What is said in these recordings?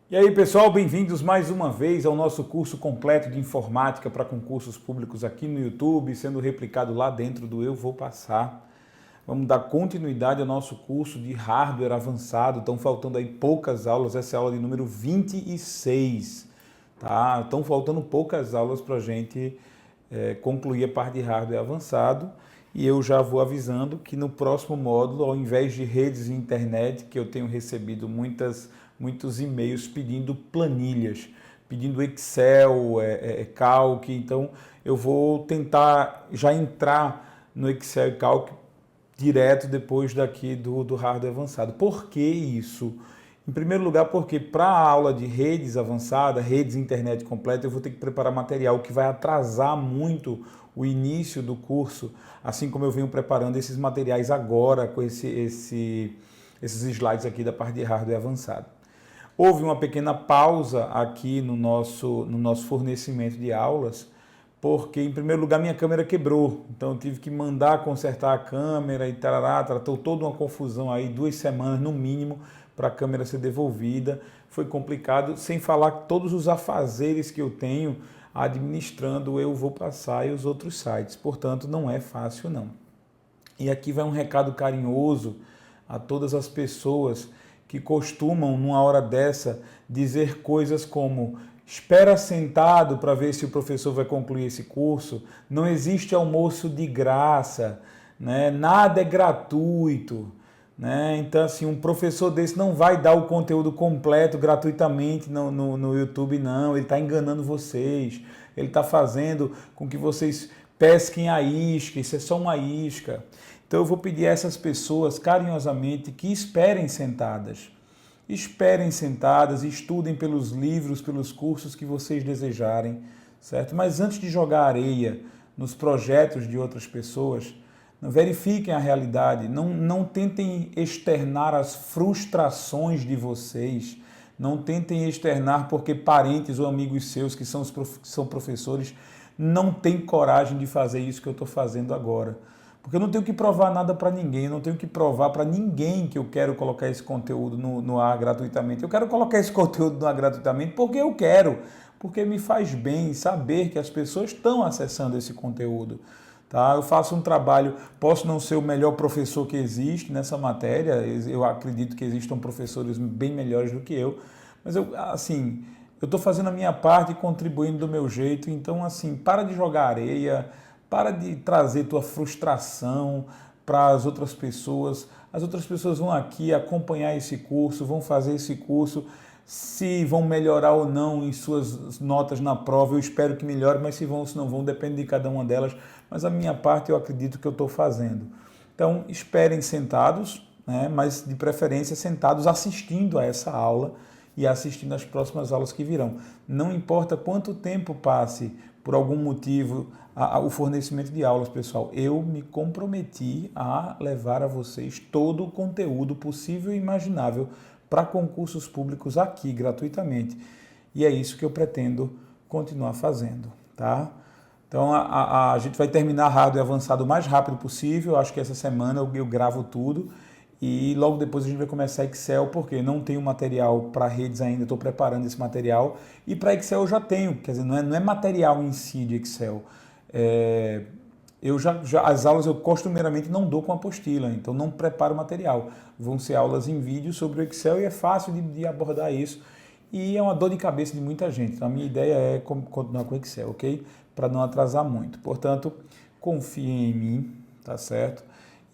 E aí, pessoal, bem-vindos mais uma vez ao nosso curso completo de informática para concursos públicos aqui no YouTube, sendo replicado lá dentro do Eu Vou Passar. Vamos dar continuidade ao nosso curso de hardware avançado. Estão faltando aí poucas aulas, essa é a aula de número 26, tá? Estão faltando poucas aulas para a gente concluir a parte de hardware avançado. E eu já vou avisando que no próximo módulo, ao invés de redes e internet, que eu tenho recebido muitos e-mails pedindo planilhas, pedindo Excel, Calc, então eu vou tentar já entrar no Excel e Calc direto depois daqui do hardware avançado. Por que isso? Em primeiro lugar, porque para a aula de redes avançada, redes e internet completa, eu vou ter que preparar material que vai atrasar muito o início do curso, assim como eu venho preparando esses materiais agora com esses slides aqui da parte de hardware avançado. Houve uma pequena pausa aqui no nosso fornecimento de aulas, porque, em primeiro lugar, minha câmera quebrou. Então, eu tive que mandar consertar a câmera e tarará, tratou toda uma confusão aí, 2 semanas no mínimo, para a câmera ser devolvida. Foi complicado, sem falar todos os afazeres que eu tenho administrando Eu Vou Passar e os outros sites. Portanto, não é fácil, não. E aqui vai um recado carinhoso a todas as pessoas que costumam, numa hora dessa, dizer coisas como: espera sentado para ver se o professor vai concluir esse curso, não existe almoço de graça, né? Nada é gratuito. Né? Então, assim, um professor desse não vai dar o conteúdo completo gratuitamente no YouTube, não. Ele está enganando vocês, ele está fazendo com que vocês pesquem a isca, isso é só uma isca. Então eu vou pedir a essas pessoas carinhosamente que esperem sentadas. Esperem sentadas, estudem pelos livros, pelos cursos que vocês desejarem, certo? Mas antes de jogar areia nos projetos de outras pessoas, verifiquem a realidade, não tentem externar as frustrações de vocês, não tentem externar porque parentes ou amigos seus que são professores não têm coragem de fazer isso que eu estou fazendo agora. Porque eu não tenho que provar nada para ninguém, eu não tenho que provar para ninguém que eu quero colocar esse conteúdo no ar gratuitamente. Eu quero colocar esse conteúdo no ar gratuitamente porque eu quero, porque me faz bem saber que as pessoas estão acessando esse conteúdo. Tá? Eu faço um trabalho, posso não ser o melhor professor que existe nessa matéria, eu acredito que existam professores bem melhores do que eu, mas eu estou fazendo a minha parte e contribuindo do meu jeito, então assim, para de jogar areia, para de trazer tua frustração para as outras pessoas vão aqui acompanhar esse curso, vão fazer esse curso, se vão melhorar ou não em suas notas na prova, eu espero que melhore, mas se não vão, depende de cada uma delas, mas a minha parte eu acredito que eu estou fazendo. Então, esperem sentados, né, mas de preferência sentados assistindo a essa aula e assistindo as próximas aulas que virão. Não importa quanto tempo passe, por algum motivo, o fornecimento de aulas, pessoal, eu me comprometi a levar a vocês todo o conteúdo possível e imaginável para concursos públicos aqui, gratuitamente. E é isso que eu pretendo continuar fazendo, tá? Então, a gente vai terminar hardware avançado o mais rápido possível. Acho que essa semana eu gravo tudo. E logo depois a gente vai começar Excel, porque não tenho material para redes ainda, estou preparando esse material. E para Excel eu já tenho, quer dizer, não é material em si de Excel. As aulas eu costumeiramente não dou com apostila, então não preparo material. Vão ser aulas em vídeo sobre o Excel e é fácil de abordar isso. E é uma dor de cabeça de muita gente. Então a minha ideia é continuar com o Excel, ok? Para não atrasar muito. Portanto, confiem em mim, tá certo?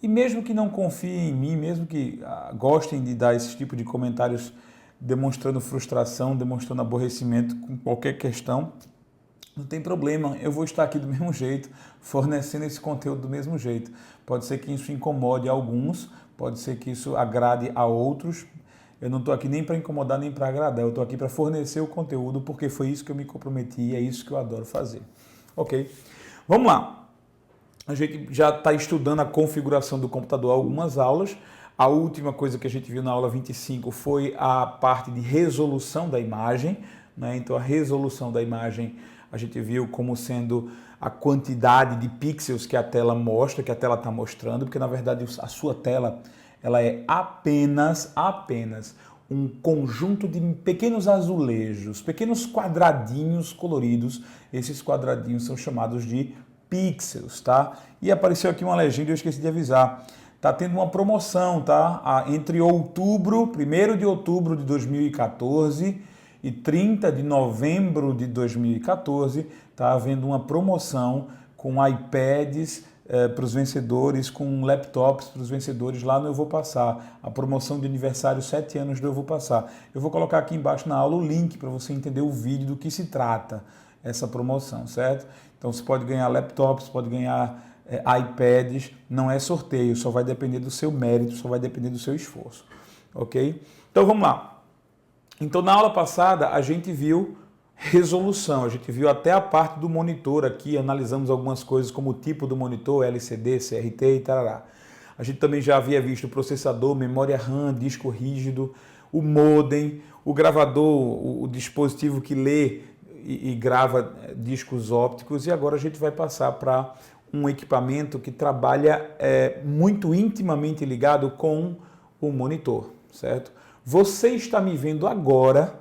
E mesmo que não confiem em mim, mesmo que gostem de dar esse tipo de comentários demonstrando frustração, demonstrando aborrecimento com qualquer questão, não tem problema, eu vou estar aqui do mesmo jeito, fornecendo esse conteúdo do mesmo jeito. Pode ser que isso incomode alguns, pode ser que isso agrade a outros. Eu não estou aqui nem para incomodar, nem para agradar, eu estou aqui para fornecer o conteúdo, porque foi isso que eu me comprometi e é isso que eu adoro fazer. Ok? Vamos lá. A gente já está estudando a configuração do computador há algumas aulas. A última coisa que a gente viu na aula 25 foi a parte de resolução da imagem, né? Então, a resolução da imagem a gente viu como sendo a quantidade de pixels que a tela mostra, que a tela está mostrando, porque na verdade a sua tela ela é apenas um conjunto de pequenos azulejos, pequenos quadradinhos coloridos. Esses quadradinhos são chamados de pixels, tá? E apareceu aqui uma legenda, eu esqueci de avisar. Tá tendo uma promoção, tá? Entre outubro, 1º de outubro de 2014 e 30 de novembro de 2014, tá havendo uma promoção com iPads para os vencedores, com laptops para os vencedores lá no Eu Vou Passar. A promoção de aniversário 7 anos do Eu Vou Passar. Eu vou colocar aqui embaixo na aula o link para você entender o vídeo do que se trata essa promoção, certo? Então você pode ganhar laptops, pode ganhar iPads, não é sorteio, só vai depender do seu mérito, só vai depender do seu esforço, ok? Então vamos lá. Então na aula passada a gente viu resolução, a gente viu até a parte do monitor aqui, analisamos algumas coisas como o tipo do monitor, LCD, CRT e tarará. A gente também já havia visto o processador, memória RAM, disco rígido, o modem, o gravador, o dispositivo que lê e grava discos ópticos, e agora a gente vai passar para um equipamento que trabalha muito intimamente ligado com o monitor, certo? Você está me vendo agora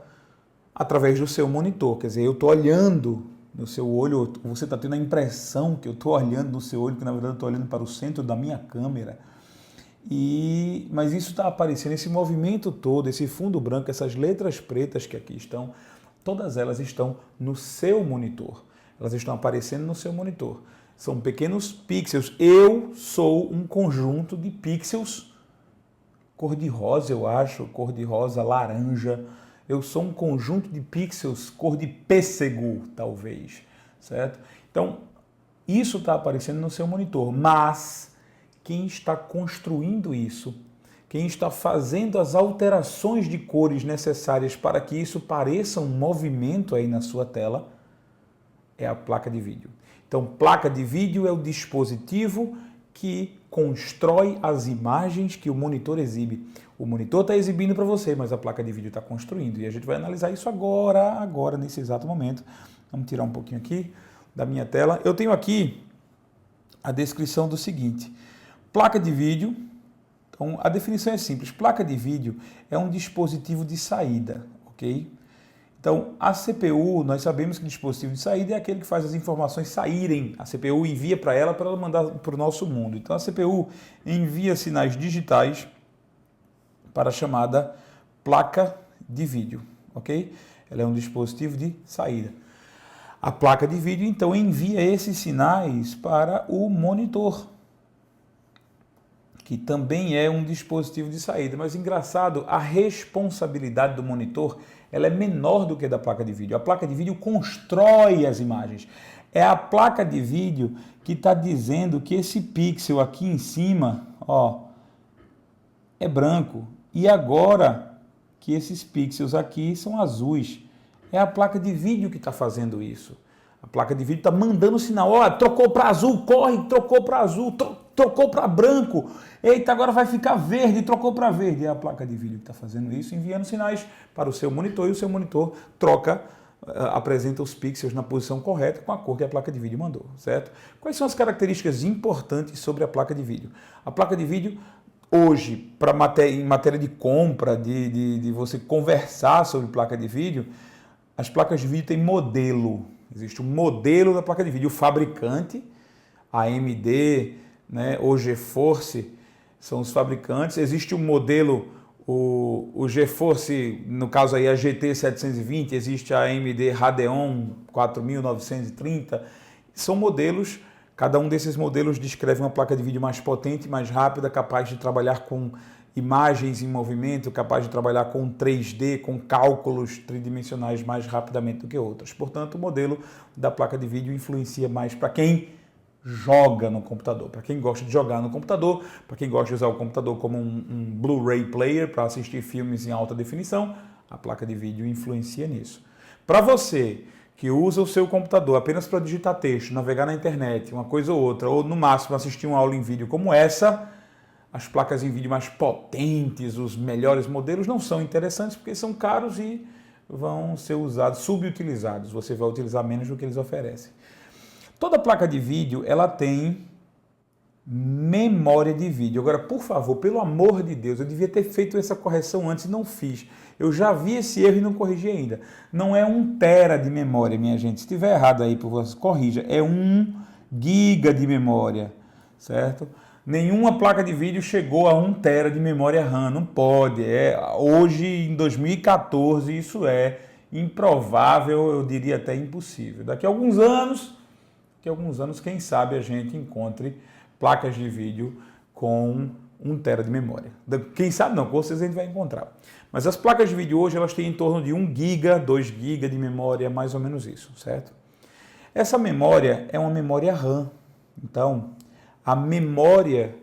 através do seu monitor, quer dizer, eu estou olhando no seu olho, você está tendo a impressão que eu estou olhando no seu olho, que na verdade eu estou olhando para o centro da minha câmera, mas isso está aparecendo, esse movimento todo, esse fundo branco, essas letras pretas que aqui estão, todas elas estão no seu monitor, elas estão aparecendo no seu monitor, são pequenos pixels, eu sou um conjunto de pixels cor-de-rosa, eu acho, cor-de-rosa, laranja. Eu sou um conjunto de pixels cor de pêssego, talvez, certo? Então, isso está aparecendo no seu monitor, mas quem está construindo isso, quem está fazendo as alterações de cores necessárias para que isso pareça um movimento aí na sua tela, é a placa de vídeo. Então, placa de vídeo é o dispositivo que constrói as imagens que o monitor exibe. O monitor está exibindo para você, mas a placa de vídeo está construindo. E a gente vai analisar isso agora, nesse exato momento. Vamos tirar um pouquinho aqui da minha tela. Eu tenho aqui a descrição do seguinte. Placa de vídeo, então a definição é simples. Placa de vídeo é um dispositivo de saída, ok? Então, a CPU, nós sabemos que o dispositivo de saída é aquele que faz as informações saírem. A CPU envia para ela mandar para o nosso mundo. Então, a CPU envia sinais digitais para a chamada placa de vídeo, ok? Ela é um dispositivo de saída. A placa de vídeo, então, envia esses sinais para o monitor, que também é um dispositivo de saída. Mas, engraçado, a responsabilidade do monitor ela é menor do que a da placa de vídeo. A placa de vídeo constrói as imagens. É a placa de vídeo que está dizendo que esse pixel aqui em cima, ó, é branco. E agora que esses pixels aqui são azuis. É a placa de vídeo que está fazendo isso. A placa de vídeo está mandando sinal. Ó, trocou para azul, corre, trocou para azul, trocou para branco. Eita, agora vai ficar verde, trocou para verde. É a placa de vídeo que está fazendo isso, enviando sinais para o seu monitor, e o seu monitor apresenta os pixels na posição correta com a cor que a placa de vídeo mandou, certo? Quais são as características importantes sobre a placa de vídeo? A placa de vídeo, hoje, em matéria de compra, de você conversar sobre placa de vídeo, as placas de vídeo têm modelo. Existe um modelo da placa de vídeo. O fabricante, a AMD, né, ou GeForce, são os fabricantes. Existe um modelo, o GeForce, no caso aí a GT 720, existe a AMD Radeon 4930. São modelos, cada um desses modelos descreve uma placa de vídeo mais potente, mais rápida, capaz de trabalhar com imagens em movimento, capaz de trabalhar com 3D, com cálculos tridimensionais mais rapidamente do que outras. Portanto, o modelo da placa de vídeo influencia mais para quem joga no computador, para quem gosta de jogar no computador, para quem gosta de usar o computador como um Blu-ray player para assistir filmes em alta definição, a placa de vídeo influencia nisso. Para você que usa o seu computador apenas para digitar texto, navegar na internet, uma coisa ou outra, ou no máximo assistir uma aula em vídeo como essa, as placas em vídeo mais potentes, os melhores modelos não são interessantes porque são caros e vão ser usados, subutilizados. Você vai utilizar menos do que eles oferecem. Toda placa de vídeo ela tem memória de vídeo. Agora, por favor, pelo amor de Deus, eu devia ter feito essa correção antes e não fiz. Eu já vi esse erro e não corrigi ainda. Não é 1 tera de memória, minha gente. Se estiver errado aí, por favor, corrija. É 1 giga de memória, certo? Nenhuma placa de vídeo chegou a 1 tera de memória RAM. Não pode. Hoje, em 2014, isso é improvável, eu diria até impossível. Daqui a alguns anos, quem sabe a gente encontre placas de vídeo com 1 tera de memória. Quem sabe não, com vocês a gente vai encontrar. Mas as placas de vídeo hoje, elas têm em torno de 1 giga, 2 giga de memória, mais ou menos isso, certo? Essa memória é uma memória RAM. Então, a memória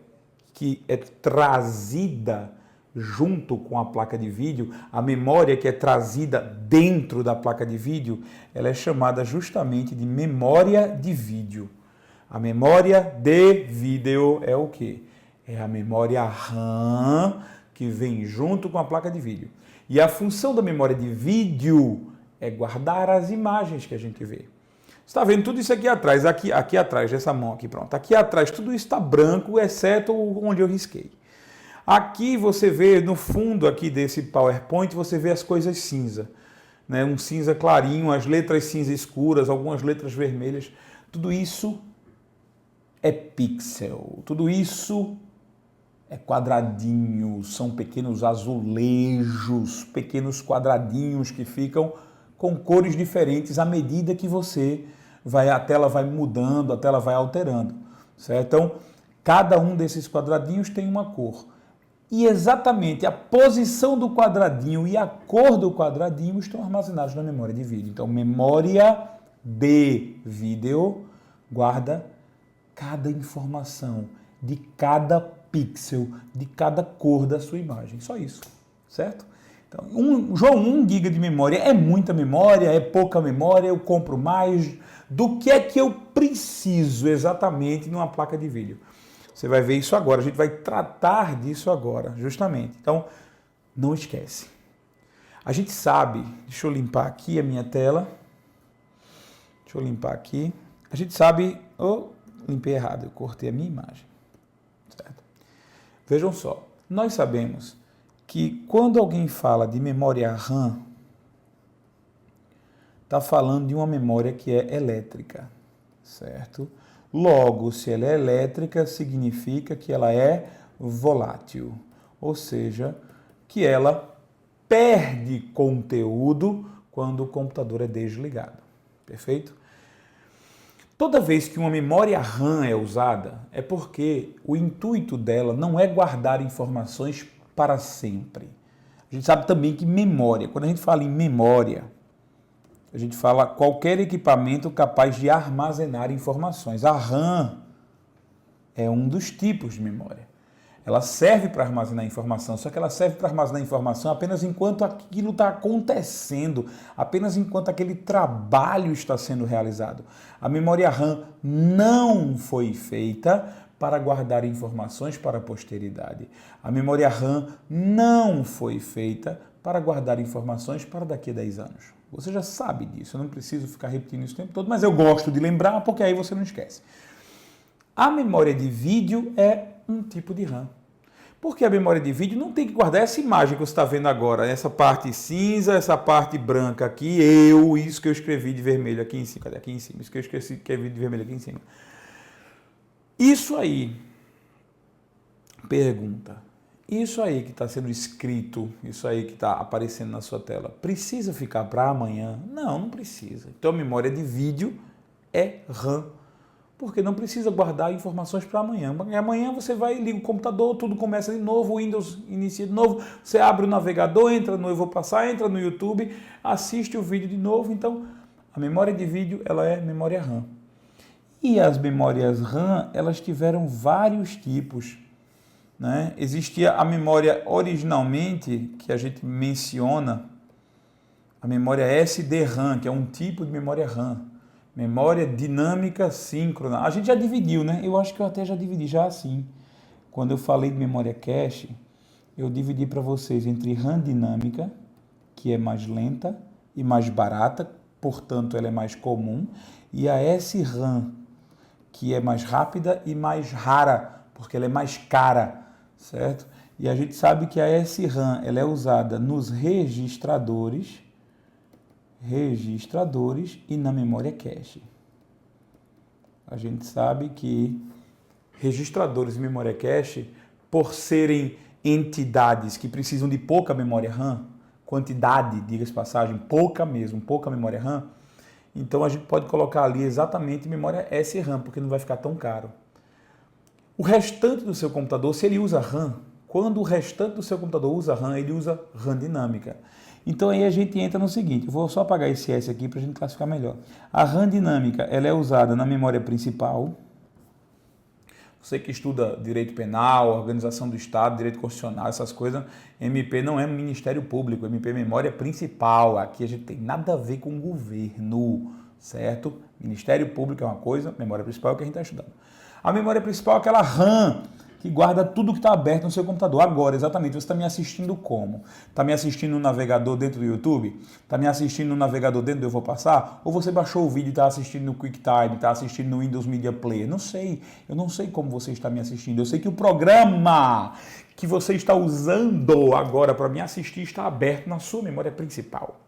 que é trazida junto com a placa de vídeo, a memória que é trazida dentro da placa de vídeo, ela é chamada justamente de memória de vídeo. A memória de vídeo é o quê? É a memória RAM que vem junto com a placa de vídeo. E a função da memória de vídeo é guardar as imagens que a gente vê. Você está vendo tudo isso aqui atrás, aqui atrás dessa mão aqui, pronto. Aqui atrás tudo isso está branco, exceto onde eu risquei. Aqui você vê, no fundo aqui desse PowerPoint, você vê as coisas cinza. Né? Um cinza clarinho, as letras cinza escuras, algumas letras vermelhas. Tudo isso é pixel. Tudo isso é quadradinho, são pequenos azulejos, pequenos quadradinhos que ficam com cores diferentes à medida que a tela vai mudando, a tela vai alterando, certo? Então, cada um desses quadradinhos tem uma cor. E exatamente a posição do quadradinho e a cor do quadradinho estão armazenados na memória de vídeo. Então, memória de vídeo guarda cada informação de cada pixel, de cada cor da sua imagem. Só isso, certo? Então, João, 1 giga de memória é muita memória, é pouca memória, eu compro mais. Do que é que eu preciso exatamente numa placa de vídeo? Você vai ver isso agora, a gente vai tratar disso agora, justamente. Então, não esquece. A gente sabe, deixa eu limpar aqui a minha tela. Deixa eu limpar aqui. A gente sabe, limpei errado, eu cortei a minha imagem. Certo? Vejam só, nós sabemos que quando alguém fala de memória RAM, está falando de uma memória que é elétrica, certo? Logo, se ela é elétrica, significa que ela é volátil, ou seja, que ela perde conteúdo quando o computador é desligado, perfeito? Toda vez que uma memória RAM é usada, é porque o intuito dela não é guardar informações para sempre. A gente sabe também que memória, quando a gente fala em memória, a gente fala qualquer equipamento capaz de armazenar informações. A RAM é um dos tipos de memória. Ela serve para armazenar informação, só que ela serve para armazenar informação apenas enquanto aquilo está acontecendo, apenas enquanto aquele trabalho está sendo realizado. A memória RAM não foi feita para guardar informações para a posteridade. A memória RAM não foi feita para guardar informações para daqui a 10 anos. Você já sabe disso, eu não preciso ficar repetindo isso o tempo todo, mas eu gosto de lembrar porque aí você não esquece. A memória de vídeo é um tipo de RAM. Porque a memória de vídeo não tem que guardar essa imagem que você está vendo agora, essa parte cinza, essa parte branca aqui, isso que eu escrevi de vermelho aqui em cima, cadê? Aqui em cima, isso que eu escrevi de vermelho aqui em cima. Isso aí, pergunta, isso aí que está sendo escrito, isso aí que está aparecendo na sua tela, precisa ficar para amanhã? Não, não precisa. Então a memória de vídeo é RAM. Porque não precisa guardar informações para amanhã. Amanhã você vai, liga o computador, tudo começa de novo, o Windows inicia de novo, você abre o navegador, entra no Eu Vou Passar, entra no YouTube, assiste o vídeo de novo. Então, a memória de vídeo, ela é memória RAM. E as memórias RAM, elas tiveram vários tipos, né? Existia a memória originalmente, que a gente menciona, a memória SDRAM, que é um tipo de memória RAM. Memória dinâmica síncrona. A gente já dividiu, né? Eu acho que eu até já dividi já assim. Quando eu falei de memória cache, eu dividi para vocês entre RAM dinâmica, que é mais lenta e mais barata, portanto ela é mais comum, e a SRAM, que é mais rápida e mais rara, porque ela é mais cara, certo? E a gente sabe que a SRAM ela é usada nos registradores e na memória cache. A gente sabe que registradores e memória cache, por serem entidades que precisam de pouca memória RAM, quantidade, diga-se passagem, pouca mesmo, pouca memória RAM, então a gente pode colocar ali exatamente memória SRAM, porque não vai ficar tão caro. O restante do seu computador, se ele usa RAM, quando o restante do seu computador usa RAM, ele usa RAM dinâmica. Então aí a gente entra no seguinte, eu vou só apagar esse S aqui para a gente classificar melhor. A RAM dinâmica, ela é usada na memória principal. Você que estuda direito penal, organização do Estado, direito constitucional, essas coisas, MP não é Ministério Público, MP é memória principal. Aqui a gente tem nada a ver com o governo, certo? Ministério Público é uma coisa, memória principal é o que a gente está estudando. A memória principal é aquela RAM que guarda tudo que está aberto no seu computador. Agora, exatamente, você está me assistindo como? Está me assistindo no navegador dentro do YouTube? Está me assistindo no navegador dentro do Eu Vou Passar? Ou você baixou o vídeo e está assistindo no QuickTime, está assistindo no Windows Media Player? Não sei, eu não sei como você está me assistindo. Eu sei que o programa que você está usando agora para me assistir está aberto na sua memória principal.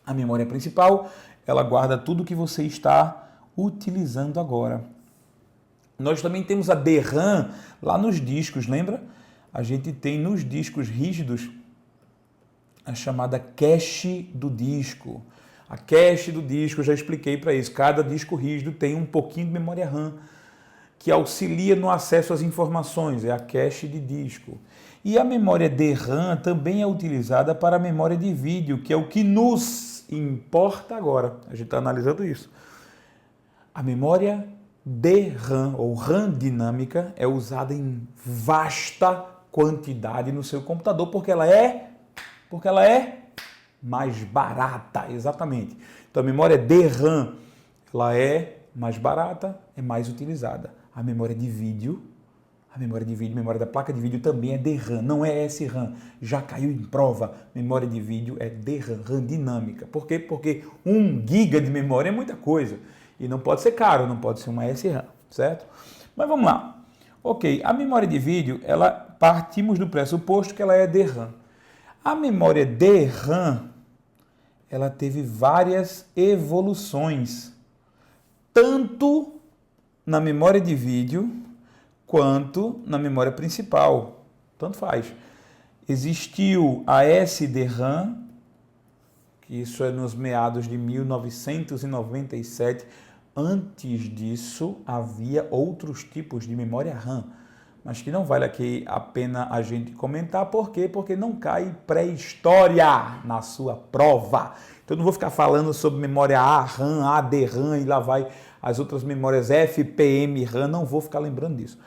A memória principal, ela guarda tudo que você está utilizando agora. Nós também temos a DRAM lá nos discos, lembra? A gente tem nos discos rígidos a chamada cache do disco. A cache do disco, eu já expliquei para isso. Cada disco rígido tem um pouquinho de memória RAM que auxilia no acesso às informações, é a cache de disco. E a memória DRAM também é utilizada para a memória de vídeo, que é o que nos importa agora. A gente está analisando isso. A memória DRAM, ou RAM dinâmica, é usada em vasta quantidade no seu computador, porque ela é mais barata, exatamente. Então a memória DRAM, ela é mais barata, é mais utilizada. A memória de vídeo, a memória da placa de vídeo também é DRAM, não é SRAM. Já caiu em prova, memória de vídeo é DRAM, RAM dinâmica. Por quê? Porque 1 GB de memória é muita coisa. E não pode ser caro, não pode ser uma SRAM, certo? Mas vamos lá. Ok, a memória de vídeo, partimos do pressuposto que ela é DRAM. A memória DRAM, ela teve várias evoluções, tanto na memória de vídeo, quanto na memória principal. Tanto faz. Existiu a SDRAM, que isso é nos meados de 1997. Antes disso, havia outros tipos de memória RAM, mas que não vale aqui a pena a gente comentar. Por quê? Porque não cai pré-história na sua prova. Então, eu não vou ficar falando sobre memória ARAM, ADRAM e lá vai as outras memórias FPM RAM, não vou ficar lembrando disso.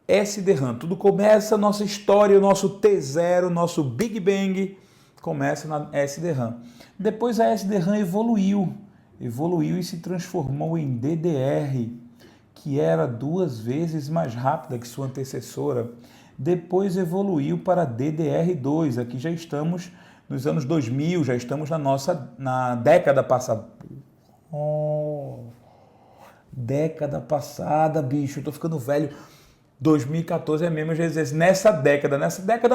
SDRAM, tudo começa, nossa história, o nosso T0, nosso Big Bang, começa na SDRAM. Depois a SDRAM evoluiu e se transformou em DDR, que era 2 vezes mais rápida que sua antecessora. Depois evoluiu para DDR2, aqui já estamos nos anos 2000, já estamos na década passada. Década passada, bicho, eu tô ficando velho. 2014 é mesmo, às vezes, nessa década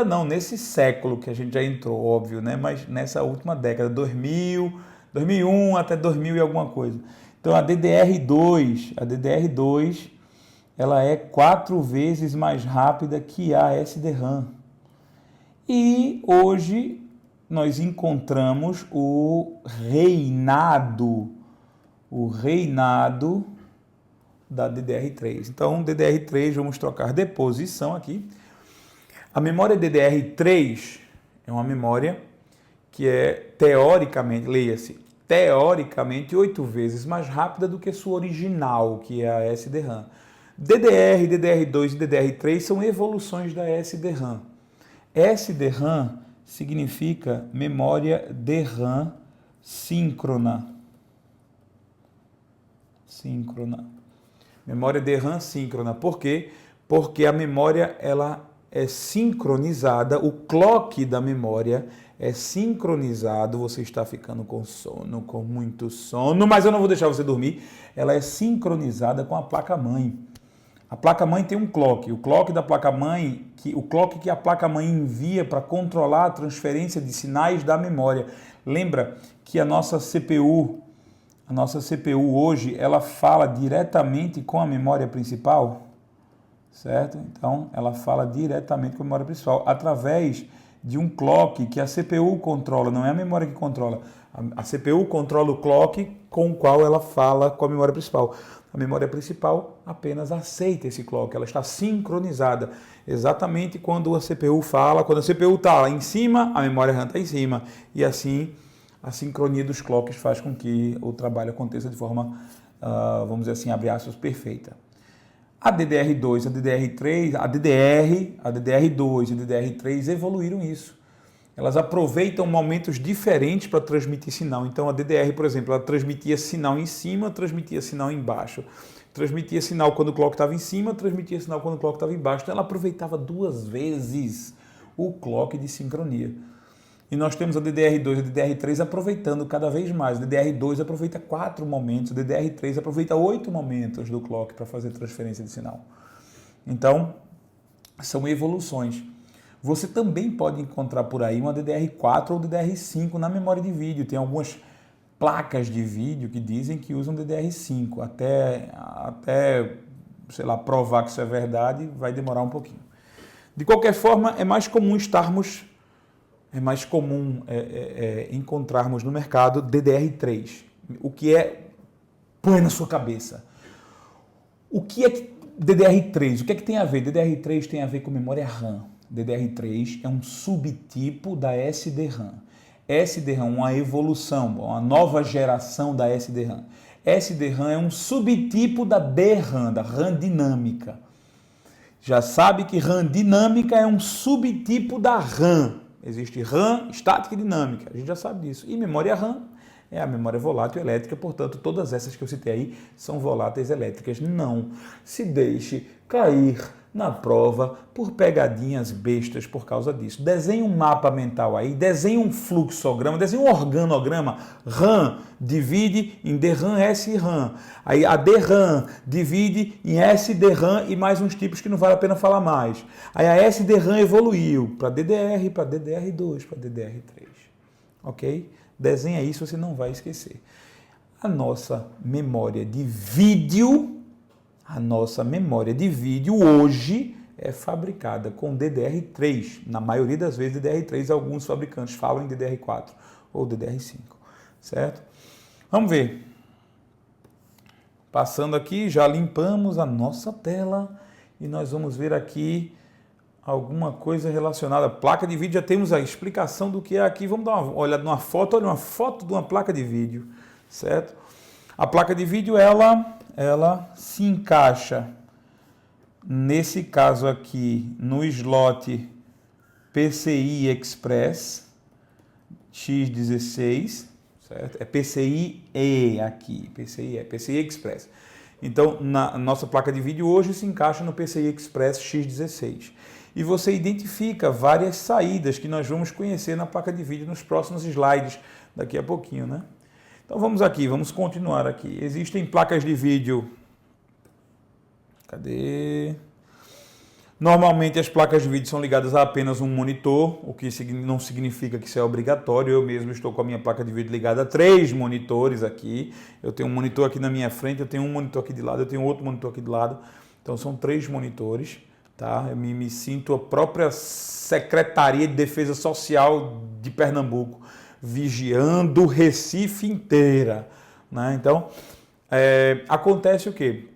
não, nesse século que a gente já entrou, óbvio, né? Mas nessa última década, 2001 até 2000 e alguma coisa. Então a DDR2, ela é 4 vezes mais rápida que a SDRAM. E hoje nós encontramos o reinado da DDR3. Então, DDR3, vamos trocar de posição aqui. A memória DDR3 é uma memória que é teoricamente, leia-se, teoricamente 8 vezes mais rápida do que sua original, que é a SDRAM. DDR, DDR2 e DDR3 são evoluções da SDRAM. SDRAM significa memória DRAM síncrona. Memória DRAM síncrona. Por quê? Porque a memória ela é sincronizada, o clock da memória é sincronizado, você está ficando com sono, com muito sono, mas eu não vou deixar você dormir, ela é sincronizada com a placa-mãe. A placa-mãe tem um clock, o clock da placa-mãe, o clock que a placa-mãe envia para controlar a transferência de sinais da memória. Lembra que a nossa CPU hoje, ela fala diretamente com a memória principal, certo? Então, ela fala diretamente com a memória principal, através de um clock que a CPU controla, não é a memória que controla. A CPU controla o clock com o qual ela fala com a memória principal. A memória principal apenas aceita esse clock, ela está sincronizada. Exatamente quando a CPU fala, quando a CPU está lá em cima, a memória RAM está em cima. E assim, a sincronia dos clocks faz com que o trabalho aconteça de forma, vamos dizer assim, abre aspas, perfeita. A DDR2, a DDR3, a DDR2 e a DDR3 evoluíram isso. Elas aproveitam momentos diferentes para transmitir sinal. Então a DDR, por exemplo, ela transmitia sinal em cima, transmitia sinal embaixo. Transmitia sinal quando o clock estava em cima, transmitia sinal quando o clock estava embaixo. Então ela aproveitava 2 vezes o clock de sincronia. E nós temos a DDR2 e a DDR3 aproveitando cada vez mais. A DDR2 aproveita 4 momentos, a DDR3 aproveita 8 momentos do clock para fazer transferência de sinal. Então, são evoluções. Você também pode encontrar por aí uma DDR4 ou DDR5 na memória de vídeo. Tem algumas placas de vídeo que dizem que usam DDR5. Até sei lá, provar que isso é verdade, vai demorar um pouquinho. De qualquer forma, é mais comum encontrarmos no mercado DDR3. O que é? Põe na sua cabeça. O que é DDR3? O que é que tem a ver? DDR3 tem a ver com memória RAM. DDR3 é um subtipo da SDRAM. SDRAM, uma evolução, uma nova geração da SDRAM. SDRAM é um subtipo da DRAM, da RAM dinâmica. Já sabe que RAM dinâmica é um subtipo da RAM. Existe RAM estática e dinâmica, a gente já sabe disso. E memória RAM é a memória volátil elétrica, portanto, todas essas que eu citei aí são voláteis elétricas. Não se deixe cair na prova por pegadinhas bestas por causa disso. Desenhe um mapa mental aí, desenhe um fluxograma, desenhe um organograma. RAM divide em DRAM, SRAM. Aí a DRAM divide em SDRAM e mais uns tipos que não vale a pena falar mais. Aí a SDRAM evoluiu para DDR, para DDR2, para DDR3. Ok? Desenha isso, você não vai esquecer. A nossa memória de vídeo hoje é fabricada com DDR3. Na maioria das vezes DDR3, alguns fabricantes falam em DDR4 ou DDR5, certo? Vamos ver. Passando aqui, já limpamos a nossa tela e nós vamos ver aqui alguma coisa relacionada. Placa de vídeo, já temos a explicação do que é aqui. Vamos dar uma olhada numa foto. Olha uma foto de uma placa de vídeo, certo? A placa de vídeo, ela se encaixa, nesse caso aqui, no slot PCI Express X16, certo? É PCI-E aqui, PCI Express. Então, na nossa placa de vídeo hoje se encaixa no PCI Express X16. E você identifica várias saídas que nós vamos conhecer na placa de vídeo nos próximos slides, daqui a pouquinho, né? Então vamos aqui, vamos continuar aqui. Existem placas de vídeo. Cadê? Normalmente as placas de vídeo são ligadas a apenas um monitor, o que não significa que isso é obrigatório. Eu mesmo estou com a minha placa de vídeo ligada a 3 monitores aqui. Eu tenho um monitor aqui na minha frente, eu tenho um monitor aqui de lado, eu tenho outro monitor aqui do lado. Então são 3 monitores, tá? Eu me sinto a própria Secretaria de Defesa Social de Pernambuco, vigiando o Recife inteira, né? Então, acontece o quê?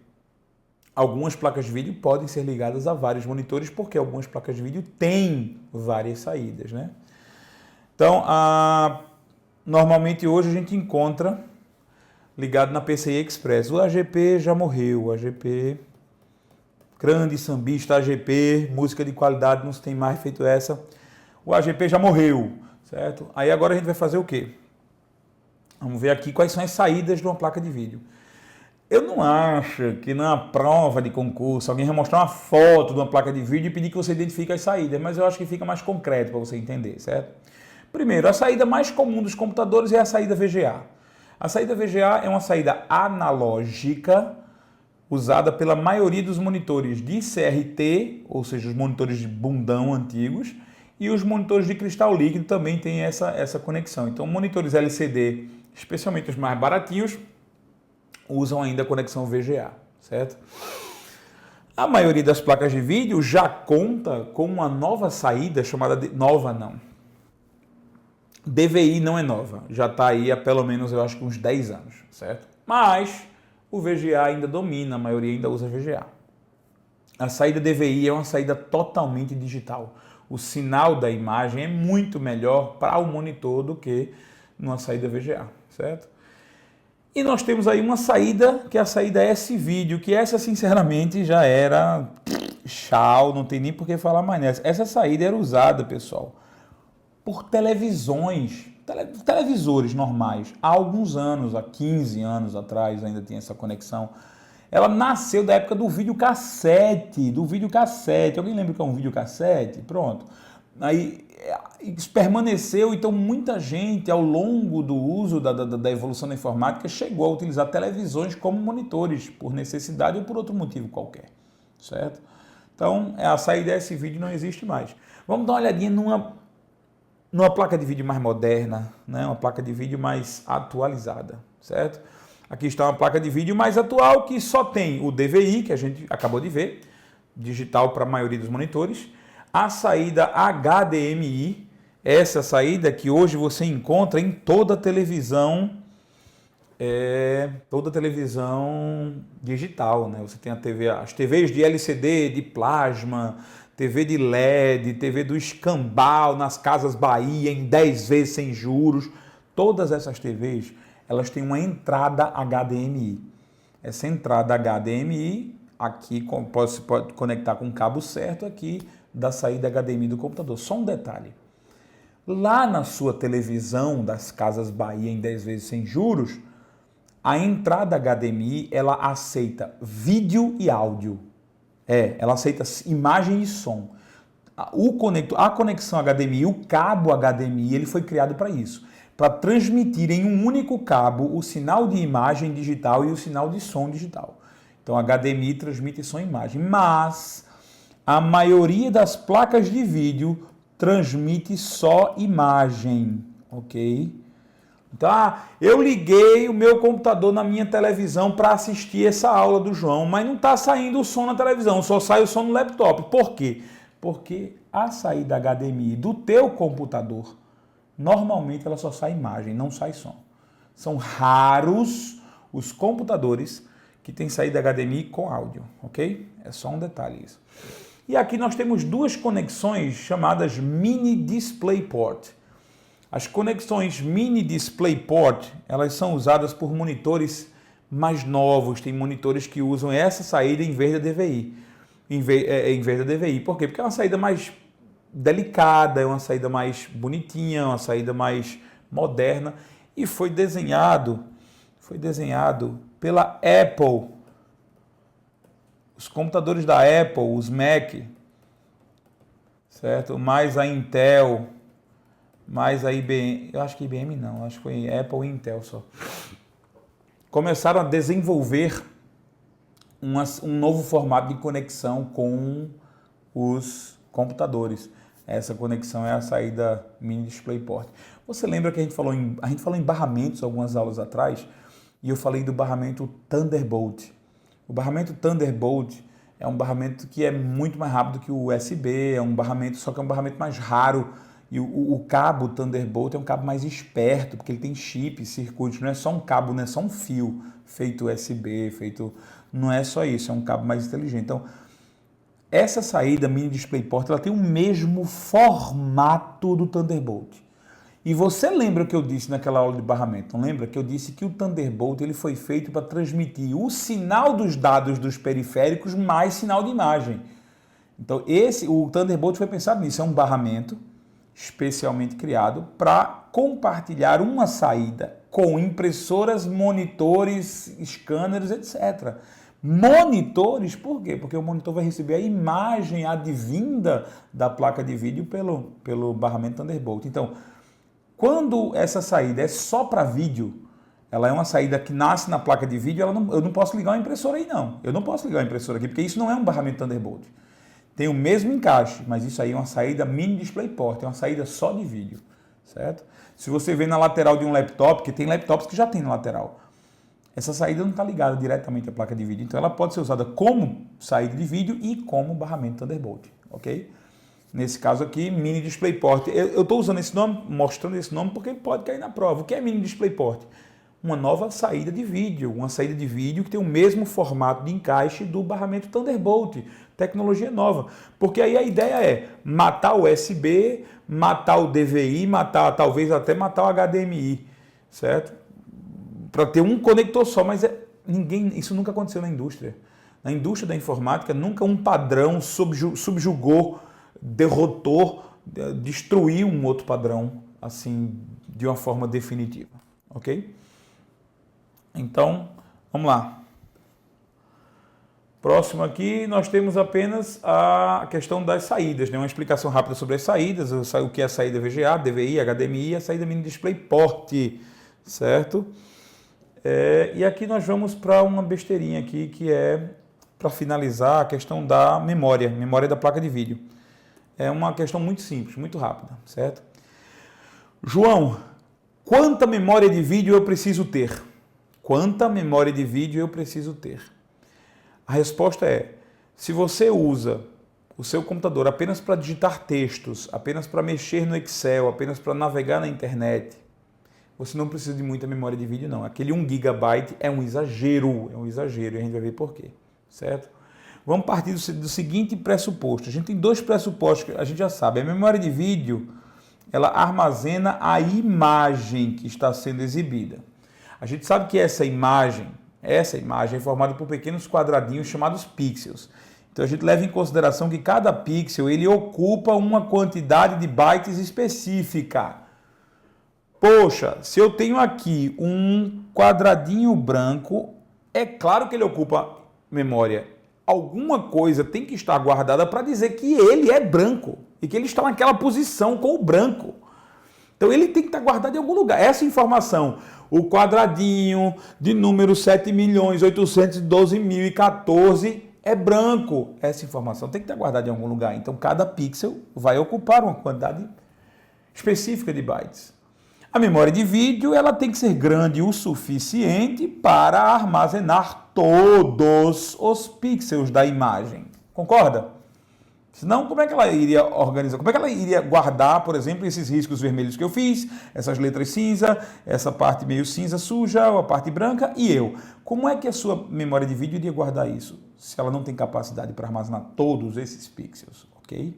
Algumas placas de vídeo podem ser ligadas a vários monitores, porque algumas placas de vídeo têm várias saídas, né? Então, normalmente hoje a gente encontra ligado na PCI Express. O AGP já morreu, o AGP, grande sambista AGP, música de qualidade, não se tem mais feito essa. O AGP já morreu. Certo? Aí agora a gente vai fazer o quê? Vamos ver aqui quais são as saídas de uma placa de vídeo. Eu não acho que na prova de concurso alguém vai mostrar uma foto de uma placa de vídeo e pedir que você identifique as saídas, mas eu acho que fica mais concreto para você entender, certo? Primeiro, a saída mais comum dos computadores é a saída VGA. A saída VGA é uma saída analógica usada pela maioria dos monitores de CRT, ou seja, os monitores de bundão antigos, e os monitores de cristal líquido também têm essa conexão. Então, monitores LCD, especialmente os mais baratinhos, usam ainda a conexão VGA, certo? A maioria das placas de vídeo já conta com uma nova saída chamada de... Nova não. DVI não é nova, já está aí há pelo menos, eu acho que uns 10 anos, certo? Mas o VGA ainda domina, a maioria ainda usa VGA. A saída DVI é uma saída totalmente digital. O sinal da imagem é muito melhor para o monitor do que numa saída VGA, certo? E nós temos aí uma saída, que é a saída S-Video, que essa, sinceramente, já era tchau, não tem nem por que falar mais nessa. Essa saída era usada, pessoal, por televisões, televisores normais. Há alguns anos, há 15 anos atrás, ainda tinha essa conexão. Ela nasceu da época do videocassete, Alguém lembra o que é um videocassete? Pronto. Aí isso permaneceu, então muita gente, ao longo do uso da evolução da informática, chegou a utilizar televisões como monitores, por necessidade ou por outro motivo qualquer, certo? Então, a saída desse vídeo não existe mais. Vamos dar uma olhadinha numa placa de vídeo mais moderna, né? Uma placa de vídeo mais atualizada, certo? Aqui está uma placa de vídeo mais atual que só tem o DVI, que a gente acabou de ver, digital para a maioria dos monitores, a saída HDMI, essa saída que hoje você encontra em toda televisão, digital, né? Você tem as TVs de LCD, de plasma, TV de LED, TV do escambau nas Casas Bahia em 10 vezes sem juros. Todas essas TVs, elas têm uma entrada HDMI. Essa entrada HDMI, aqui você pode conectar com o cabo certo aqui da saída HDMI do computador. Só um detalhe. Lá na sua televisão das Casas Bahia em 10 vezes sem juros, a entrada HDMI, ela aceita vídeo e áudio. Ela aceita imagem e som. A conexão HDMI, o cabo HDMI, ele foi criado para isso. Para transmitir em um único cabo o sinal de imagem digital e o sinal de som digital. Então, HDMI transmite som e imagem. Mas a maioria das placas de vídeo transmite só imagem, ok? Então, eu liguei o meu computador na minha televisão para assistir essa aula do João, mas não está saindo o som na televisão, só sai o som no laptop. Por quê? Porque a saída HDMI do teu computador, normalmente ela só sai imagem, não sai som. São raros os computadores que têm saída HDMI com áudio, ok? É só um detalhe isso. E aqui nós temos duas conexões chamadas Mini DisplayPort. As conexões Mini DisplayPort, elas são usadas por monitores mais novos. Tem monitores que usam essa saída em vez da DVI. Em vez da DVI. Por quê? Porque é uma saída mais delicada, é uma saída mais bonitinha, uma saída mais moderna. E foi desenhado pela Apple. Os computadores da Apple, os Mac, certo? Mais a Intel, mais a IBM, eu acho que IBM não, acho que foi Apple e Intel só. Começaram a desenvolver um novo formato de conexão com os computadores. Essa conexão é a saída Mini DisplayPort. Você lembra que a gente falou em barramentos algumas aulas atrás, e eu falei do barramento Thunderbolt. O barramento Thunderbolt é um barramento que é muito mais rápido que o USB, só que é um barramento mais raro. E o cabo Thunderbolt é um cabo mais esperto, porque ele tem chip, circuitos, não é só um cabo, não é só um fio feito USB, não é só isso, é um cabo mais inteligente. Então, essa saída Mini DisplayPort, ela tem o mesmo formato do Thunderbolt. E você lembra o que eu disse naquela aula de barramento? Não lembra que eu disse que o Thunderbolt ele foi feito para transmitir o sinal dos dados dos periféricos mais sinal de imagem. Então, o Thunderbolt foi pensado nisso, é um barramento especialmente criado para compartilhar uma saída com impressoras, monitores, scanners, etc. Monitores, por quê? Porque o monitor vai receber a imagem advinda da placa de vídeo pelo barramento Thunderbolt. Então, Quando essa saída é só para vídeo, ela é uma saída que nasce na placa de vídeo, eu não posso ligar uma impressora aí não. Eu não posso ligar uma impressora aqui, porque isso não é um barramento Thunderbolt. Tem o mesmo encaixe, mas isso aí é uma saída mini DisplayPort, é uma saída só de vídeo, certo? Se você vê na lateral de um laptop, que tem laptops que já tem na lateral, essa saída não está ligada diretamente à placa de vídeo, então ela pode ser usada como saída de vídeo e como barramento Thunderbolt, ok? Nesse caso aqui, mini DisplayPort. Eu estou usando esse nome, mostrando esse nome, porque pode cair na prova. O que é mini DisplayPort? Uma nova saída de vídeo, uma saída de vídeo que tem o mesmo formato de encaixe do barramento Thunderbolt, tecnologia nova. Porque aí a ideia é matar o USB, matar o DVI, talvez até matar o HDMI, certo? Para ter um conector só, mas isso nunca aconteceu na indústria. Na indústria da informática, nunca um padrão subjugou, derrotou, destruiu um outro padrão assim de uma forma definitiva, ok? Então, vamos lá. Próximo aqui, nós temos apenas a questão das saídas, né? Uma explicação rápida sobre as saídas, o que é a saída VGA, DVI, HDMI e a saída mini DisplayPort, certo? E aqui nós vamos para uma besteirinha aqui, que é, para finalizar, a questão da memória da placa de vídeo. É uma questão muito simples, muito rápida, certo? João, quanta memória de vídeo eu preciso ter? Quanta memória de vídeo eu preciso ter? A resposta é, se você usa o seu computador apenas para digitar textos, apenas para mexer no Excel, apenas para navegar na internet, você não precisa de muita memória de vídeo não. Aquele 1 GB é um exagero, e a gente vai ver por quê, certo? Vamos partir do seguinte pressuposto. A gente tem dois pressupostos que a gente já sabe. A memória de vídeo, ela armazena a imagem que está sendo exibida. A gente sabe que essa imagem é formada por pequenos quadradinhos chamados pixels. Então a gente leva em consideração que cada pixel ele ocupa uma quantidade de bytes específica. Poxa, se eu tenho aqui um quadradinho branco, é claro que ele ocupa memória. Alguma coisa tem que estar guardada para dizer que ele é branco e que ele está naquela posição com o branco. Então ele tem que estar guardado em algum lugar. Essa informação, o quadradinho de número 7.812.014 é branco. Essa informação tem que estar guardada em algum lugar. Então cada pixel vai ocupar uma quantidade específica de bytes. A memória de vídeo ela tem que ser grande o suficiente para armazenar todos os pixels da imagem. Concorda? Senão, como é que ela iria organizar? Como é que ela iria guardar, por exemplo, esses riscos vermelhos que eu fiz, essas letras cinza, essa parte meio cinza suja, a parte branca e eu? Como é que a sua memória de vídeo iria guardar isso, se ela não tem capacidade para armazenar todos esses pixels, ok?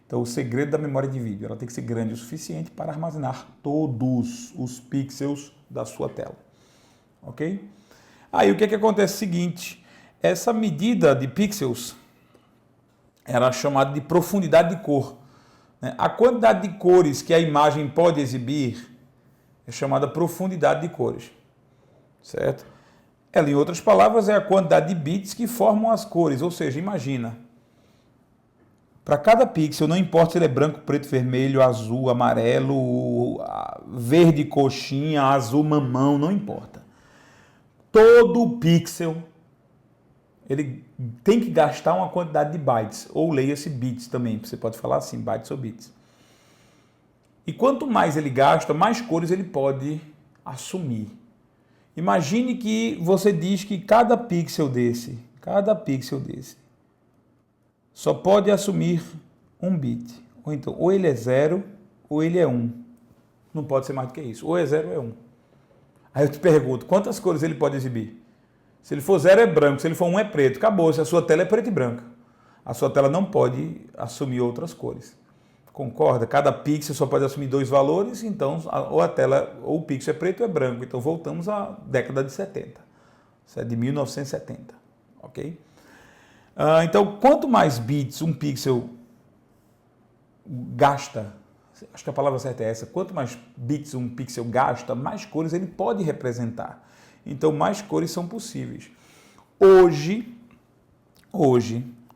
Então, o segredo da memória de vídeo, ela tem que ser grande o suficiente para armazenar todos os pixels da sua tela, ok? Aí, o que acontece é o seguinte, essa medida de pixels era chamada de profundidade de cor. A quantidade de cores que a imagem pode exibir é chamada profundidade de cores, certo? Ela, em outras palavras, é a quantidade de bits que formam as cores, ou seja, imagina, para cada pixel, não importa se ele é branco, preto, vermelho, azul, amarelo, verde coxinha, azul mamão, não importa. Todo pixel ele tem que gastar uma quantidade de bytes, ou leia-se bits também, você pode falar assim, bytes ou bits. E quanto mais ele gasta, mais cores ele pode assumir. Imagine que você diz que cada pixel desse, só pode assumir um bit. Ou então, ou ele é 0, ou ele é 1. Não pode ser mais do que isso. Ou é 0 ou é 1. Aí eu te pergunto, quantas cores ele pode exibir? Se ele for 0 é branco, se ele for 1 é preto. Acabou, se a sua tela é preta e branca. A sua tela não pode assumir outras cores. Concorda? Cada pixel só pode assumir 2 valores, então ou a tela, ou o pixel é preto ou é branco. Então voltamos à década de 70. Isso é de 1970, ok? Então, quanto mais bits um pixel gasta, acho que a palavra certa é essa, quanto mais bits um pixel gasta, mais cores ele pode representar. Então, mais cores são possíveis. Hoje,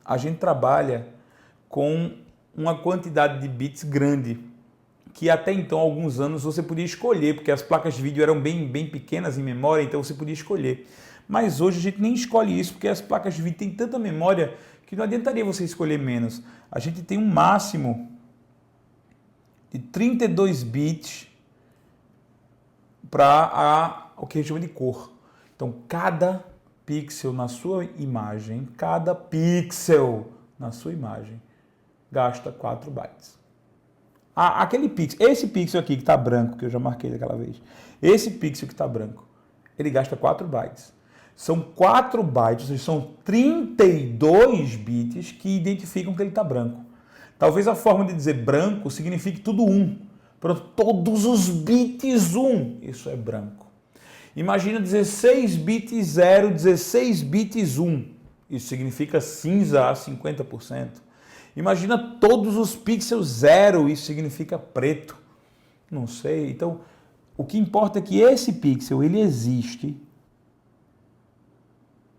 a gente trabalha com uma quantidade de bits grande, que até então, há alguns anos, você podia escolher, porque as placas de vídeo eram bem pequenas em memória, então você podia escolher. Mas hoje a gente nem escolhe isso, porque as placas de vídeo têm tanta memória que não adiantaria você escolher menos. A gente tem um máximo de 32 bits para o que a gente chama de cor. Então, cada pixel na sua imagem, gasta 4 bytes. Esse pixel aqui que está branco, que eu já marquei daquela vez, esse pixel que está branco, ele gasta 4 bytes. São 4 bytes, ou seja, são 32 bits que identificam que ele está branco. Talvez a forma de dizer branco signifique tudo 1. Pronto, todos os bits 1, isso é branco. Imagina 16 bits 0, 16 bits 1. Isso significa cinza a 50%. Imagina todos os pixels 0, isso significa preto. Não sei. Então, o que importa é que esse pixel, ele existe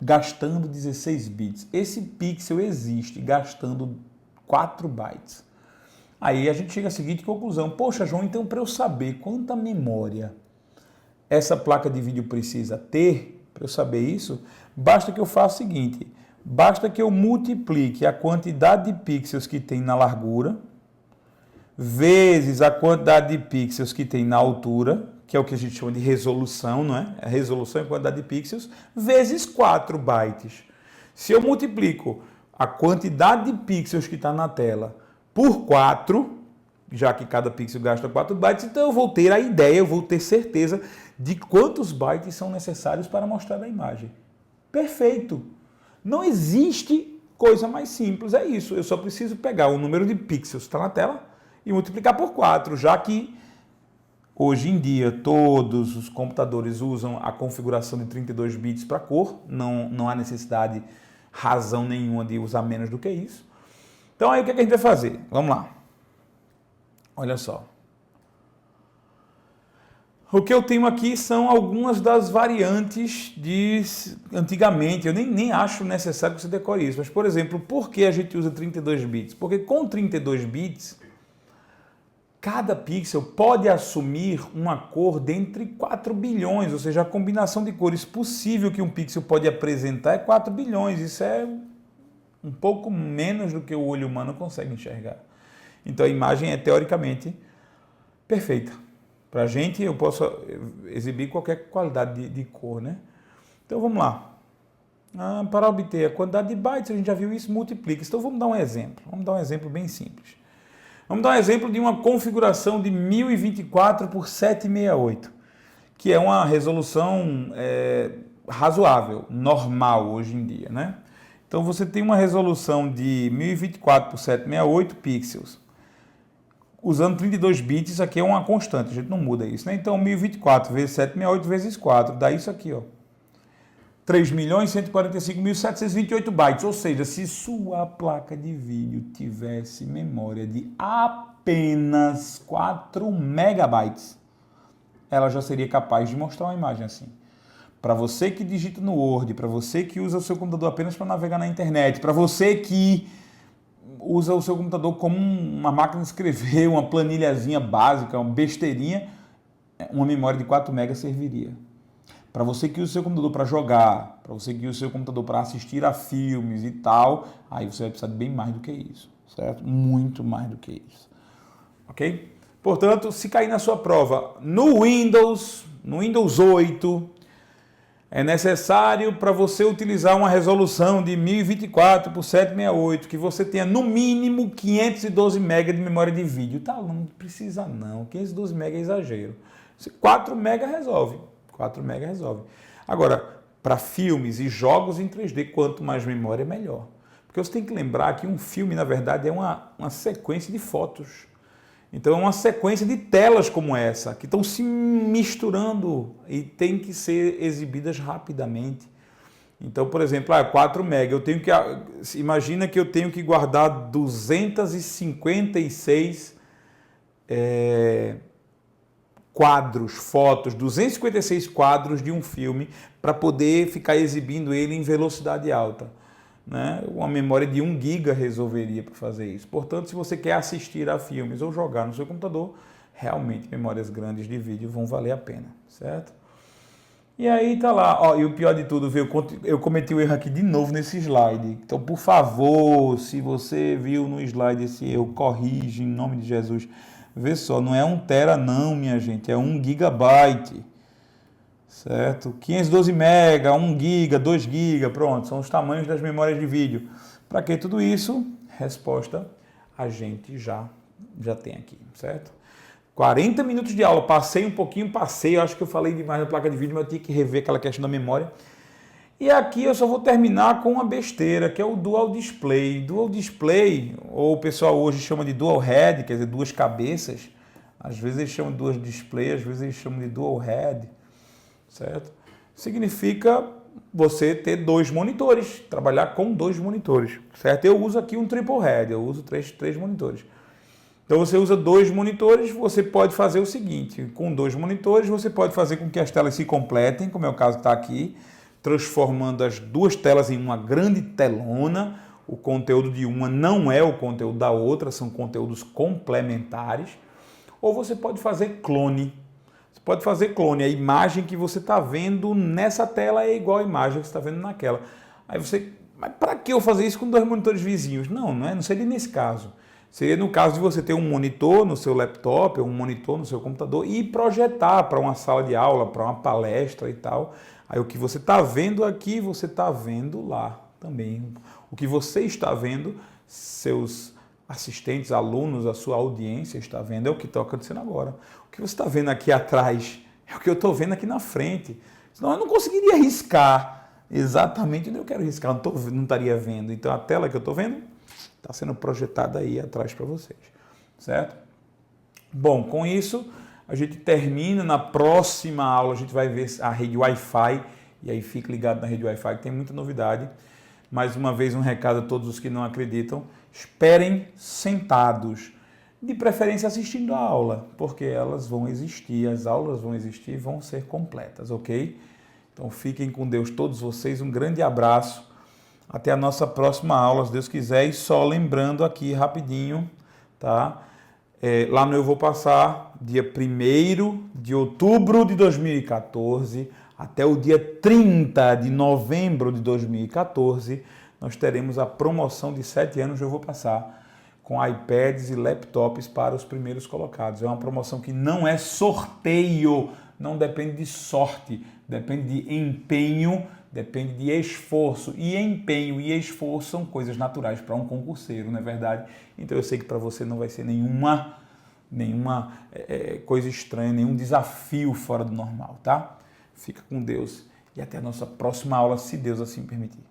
gastando 16 bits. Esse pixel existe gastando 4 bytes. Aí a gente chega à seguinte conclusão. Poxa, João, então para eu saber quanta memória essa placa de vídeo precisa ter, para eu saber isso, basta que eu faça o seguinte, basta que eu multiplique a quantidade de pixels que tem na largura, vezes a quantidade de pixels que tem na altura, que é o que a gente chama de resolução, não é? A resolução é a quantidade de pixels, vezes 4 bytes. Se eu multiplico a quantidade de pixels que está na tela por 4, já que cada pixel gasta 4 bytes, então eu vou ter a ideia, eu vou ter certeza de quantos bytes são necessários para mostrar a imagem. Perfeito! Não existe coisa mais simples, é isso. Eu só preciso pegar o número de pixels que está na tela e multiplicar por 4, já que hoje em dia todos os computadores usam a configuração de 32 bits para cor, não há necessidade, razão nenhuma de usar menos do que isso. Então aí o que a gente vai fazer? Vamos lá. Olha só. O que eu tenho aqui são algumas das variantes de antigamente. Eu nem acho necessário que você decore isso. Mas, por exemplo, por que a gente usa 32 bits? Porque com 32 bits, cada pixel pode assumir uma cor dentre 4 bilhões. Ou seja, a combinação de cores possível que um pixel pode apresentar é 4 bilhões. Isso é um pouco menos do que o olho humano consegue enxergar. Então a imagem é teoricamente perfeita. Para a gente, eu posso exibir qualquer qualidade de cor, né? Então vamos lá. Para obter a quantidade de bytes, a gente já viu isso, multiplica. Então vamos dar um exemplo. Vamos dar um exemplo bem simples. Vamos dar um exemplo de uma configuração de 1024 por 768, que é uma resolução razoável, normal hoje em dia, né? Então você tem uma resolução de 1024 por 768 pixels. Usando 32 bits, isso aqui é uma constante, a gente não muda isso, né? Então 1024 vezes 768 vezes 4, dá isso aqui, ó. 3.145.728 bytes, ou seja, se sua placa de vídeo tivesse memória de apenas 4 megabytes, ela já seria capaz de mostrar uma imagem assim. Para você que digita no Word, para você que usa o seu computador apenas para navegar na internet, para você que usa o seu computador como uma máquina de escrever, uma planilhazinha básica, uma besteirinha, uma memória de 4 MB serviria. Para você que usa o seu computador para jogar, para você que usa o seu computador para assistir a filmes e tal, aí você vai precisar de bem mais do que isso, certo? Muito mais do que isso, ok? Portanto, se cair na sua prova no Windows 8, é necessário para você utilizar uma resolução de 1024 por 768, que você tenha no mínimo 512 MB de memória de vídeo. Tá, não precisa não, 512 MB é exagero. 4 MB resolve, 4 MB resolve. Agora, para filmes e jogos em 3D, quanto mais memória, melhor. Porque você tem que lembrar que um filme, na verdade, é uma sequência de fotos. Então, é uma sequência de telas como essa, que estão se misturando e tem que ser exibidas rapidamente. Então, por exemplo, 4 MB, imagina que eu tenho que guardar 256 quadros, fotos, 256 quadros de um filme para poder ficar exibindo ele em velocidade alta. Né? Uma memória de 1 GB resolveria para fazer isso. Portanto, se você quer assistir a filmes ou jogar no seu computador, realmente memórias grandes de vídeo vão valer a pena, certo? E aí tá lá, ó, e o pior de tudo, viu? Eu cometi o erro aqui de novo nesse slide. Então, por favor, se você viu no slide esse erro, corrige em nome de Jesus. Vê só, não é 1 tera não, minha gente, é 1 gigabyte. Certo? 512 mega, 1 giga, 2 giga, pronto, são os tamanhos das memórias de vídeo. Para que tudo isso? Resposta a gente já tem aqui, certo? 40 minutos de aula, passei um pouquinho, acho que eu falei demais na placa de vídeo, mas eu tinha que rever aquela questão da memória. E aqui eu só vou terminar com uma besteira, que é o Dual Display. Dual Display, ou o pessoal hoje chama de Dual Head, quer dizer, duas cabeças. Às vezes eles chamam de Dual Display, às vezes eles chamam de Dual Head, certo? Significa você ter 2 monitores, trabalhar com 2 monitores, certo? Eu uso aqui um Triple Head, eu uso três monitores. Então você usa 2 monitores, você pode fazer o seguinte, com 2 monitores você pode fazer com que as telas se completem, como é o caso que está aqui, transformando as 2 telas em uma grande telona. O conteúdo de uma não é o conteúdo da outra, são conteúdos complementares. Ou você pode fazer clone. Você pode fazer clone, a imagem que você está vendo nessa tela é igual à imagem que você está vendo naquela. Aí você, mas para que eu fazer isso com 2 monitores vizinhos? Não seria nesse caso. Seria no caso de você ter um monitor no seu laptop, ou um monitor no seu computador e projetar para uma sala de aula, para uma palestra e tal. Aí o que você está vendo aqui, você está vendo lá também. O que você está vendo, seus assistentes, alunos, a sua audiência está vendo, é o que está acontecendo agora. O que você está vendo aqui atrás é o que eu estou vendo aqui na frente. Senão eu não conseguiria riscar exatamente onde eu quero riscar, não estaria vendo. Então a tela que eu estou vendo está sendo projetada aí atrás para vocês, certo? Bom, com isso a gente termina. Na próxima aula a gente vai ver a rede Wi-Fi, e aí fique ligado na rede Wi-Fi que tem muita novidade. Mais uma vez um recado a todos os que não acreditam, esperem sentados, de preferência assistindo a aula, porque elas vão existir, as aulas vão existir e vão ser completas, ok? Então fiquem com Deus todos vocês, um grande abraço. Até a nossa próxima aula, se Deus quiser. E só lembrando aqui rapidinho, tá? Lá no Eu Vou Passar, dia 1º de outubro de 2014, até o dia 30 de novembro de 2014, nós teremos a promoção de 7 anos do Eu Vou Passar, com iPads e laptops para os primeiros colocados. É uma promoção que não é sorteio, não depende de sorte, depende de empenho, depende de esforço. E empenho e esforço são coisas naturais para um concurseiro, não é verdade? Então eu sei que para você não vai ser nenhuma coisa estranha, nenhum desafio fora do normal, tá? Fica com Deus e até a nossa próxima aula, se Deus assim permitir.